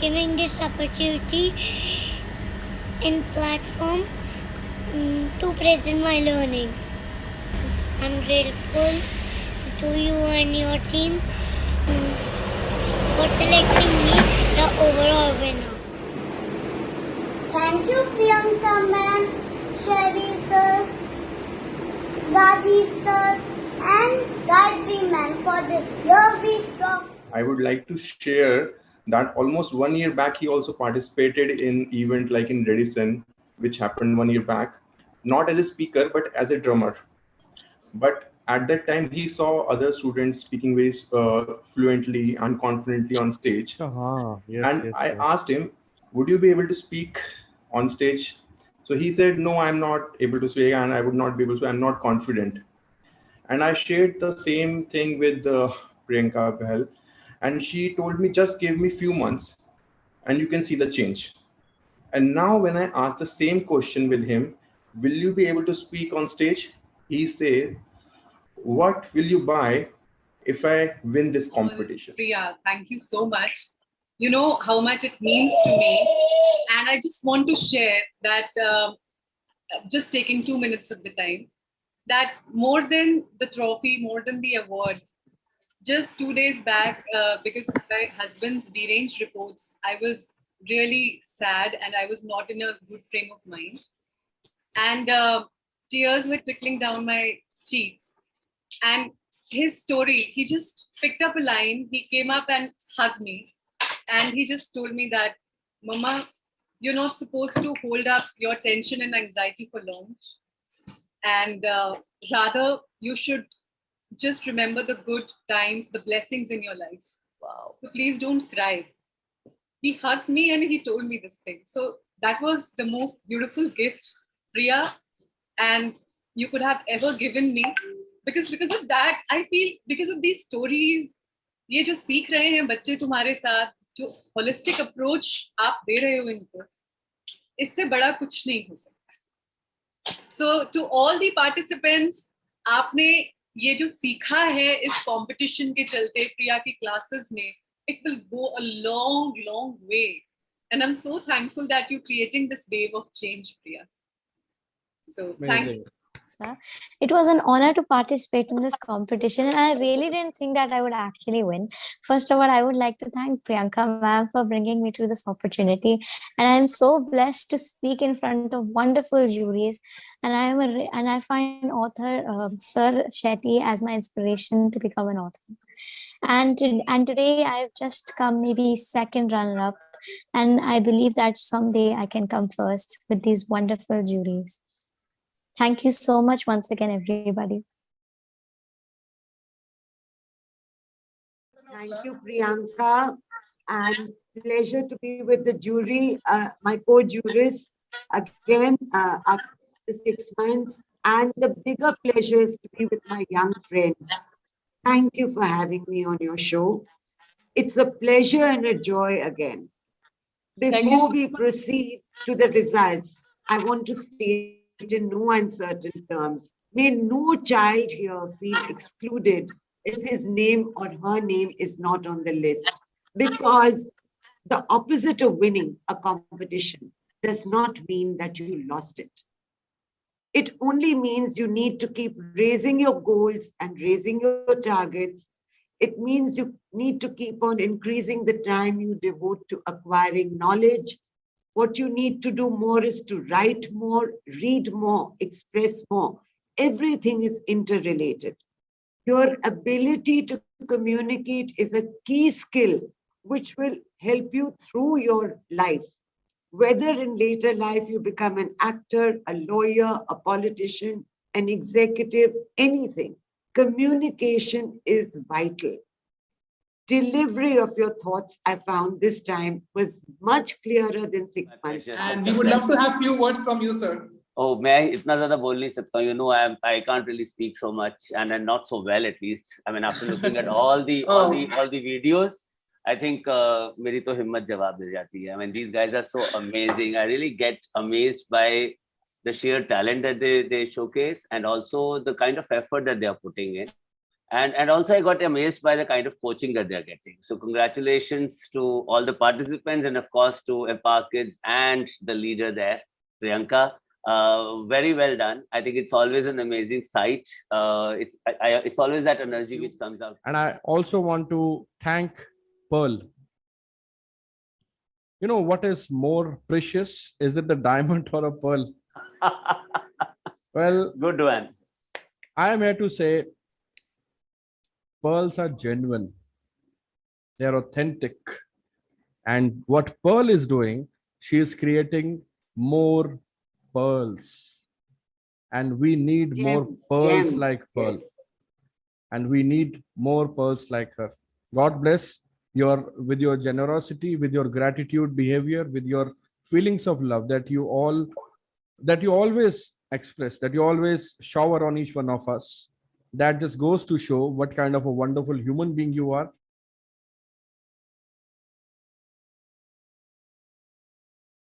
giving this opportunity and platform to present my learnings. I'm grateful to you and your team for selecting me the overall winner. Thank you, Priyanka ma'am, Sherry sir, Rajiv sir, and Gayatri ma'am for this lovely talk. I would like to share that almost 1 year back, he also participated in event like in Redison, which happened 1 year back, not as a speaker, but as a drummer. But at that time, he saw other students speaking very fluently and confidently on stage. Yes, And yes, I yes. asked him, would you be able to speak on stage? So he said, no, I'm not able to speak and I would not be able to, I'm not confident. And I shared the same thing with Priyanka Bahal. And she told me, just give me few months and you can see the change. And now when I asked the same question with him, will you be able to speak on stage? He said, what will you buy if I win this competition? Priya, thank you so much. You know how much it means to me. And I just want to share that, just taking 2 minutes of the time, that more than the trophy, more than the award, just 2 days back, because of my husband's deranged reports, I was really sad and I was not in a good frame of mind. And tears were trickling down my cheeks. And his story, he just picked up a line, he came up and hugged me. And he just told me that, Mama, you're not supposed to hold up your tension and anxiety for long. And rather, you should just remember the good times, the blessings in your life. Wow. So please don't cry. He hugged me and he told me this thing. So that was the most beautiful gift, Priya, and you could have ever given me. Because of that, I feel, because of these stories, ये जो सीख रहे हैं बच्चे तुम्हारे साथ, जो holistic approach आप दे रहे हो इनको, इससे बड़ा कुछ नहीं हो सकता. So to all the participants, आपने ये जो सीखा है इस competition के चलते प्रिया की classes में, it will go a long, long way. And I'm so thankful that you're creating this wave of change, Priya. So thank you. It was an honor to participate in this competition, and I really didn't think that I would actually win. First of all, I would like to thank Priyanka ma'am for bringing me to this opportunity, and I am so blessed to speak in front of wonderful juries. And I find author Sir Shetty as my inspiration to become an author. And today I've just come maybe second runner up, and I believe that someday I can come first with these wonderful juries. Thank you so much once again, everybody. Thank you, Priyanka, and pleasure to be with the jury, my co-jurist again after 6 months, and the bigger pleasure is to be with my young friends. Thank you for having me on your show. It's a pleasure and a joy again. Before we proceed to the results, I want to state in no uncertain terms, may no child here feel excluded if his name or her name is not on the list, because the opposite of winning a competition does not mean that you lost it. It only means you need to keep raising your goals and raising your targets. It means you need to keep on increasing the time you devote to acquiring knowledge. What you need to do more is to write more, read more, express more. Everything is interrelated. Your ability to communicate is a key skill which will help you through your life. Whether in later life you become an actor, a lawyer, a politician, an executive, anything, communication is vital. Delivery of your thoughts, I found this time, was much clearer than 6 months. And we would love to have few words from you, sir. Oh, मैं इतना ज़्यादा बोल नहीं सकता. You know, I can't really speak so much, and not so well at least. I mean, after looking at all the videos, I think मेरी तो हिम्मत जवाब दे जाती है. I mean, these guys are so amazing. I really get amazed by the sheer talent that they showcase, and also the kind of effort that they are putting in. And also I got amazed by the kind of coaching that they're getting. So congratulations to all the participants, and of course to Empower Kids and the leader there, Priyanka. Very well done. I think it's always an amazing sight. It's always that energy which comes out. And I also want to thank Pearl. You know what is more precious? Is it the diamond or a pearl? Well, Good one. I am here to say pearls are genuine. They're authentic. And what Pearl is doing, she is creating more pearls. And we need more Gems, pearls gems, like Pearl. yes. And we need more pearls like her. God bless with your generosity, with your gratitude behavior, with your feelings of love that you always express, that you always shower on each one of us. That just goes to show what kind of a wonderful human being you are